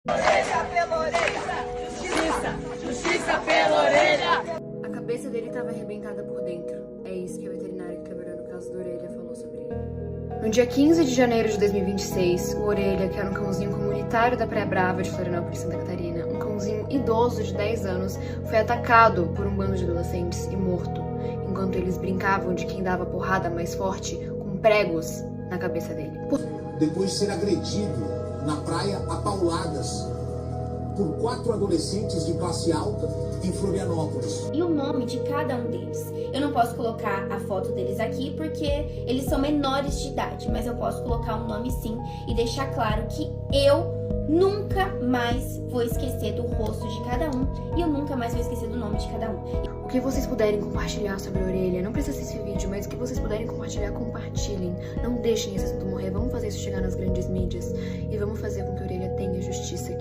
Justiça pela orelha! Justiça! Justiça pela orelha! A cabeça dele estava arrebentada por dentro. É isso que a veterinária que trabalhou no caso do Orelha falou sobre ele. No dia 15 de janeiro de 2026, o Orelha, que era um cãozinho comunitário da Praia Brava de Florianópolis, Santa Catarina, um cãozinho idoso de 10 anos, foi atacado por um bando de adolescentes e morto, enquanto eles brincavam de quem dava porrada mais forte com pregos na cabeça dele. Depois de ser agredido na praia a pauladas por 4 adolescentes de classe alta em Florianópolis. E o nome de cada um deles. Eu não posso colocar a foto deles aqui porque eles são menores de idade, mas eu posso colocar um nome sim e deixar claro que eu nunca mais vou esquecer do rosto de cada um e eu nunca mais vou esquecer do nome de cada um. O que vocês puderem compartilhar sobre a Orelha, não precisa ser esse vídeo, mas o que vocês puderem compartilhar, compartilhem. Não deixem esse assunto morrer, vamos fazer isso chegar nas grandes mídias e vamos fazer com que a Orelha tenha justiça.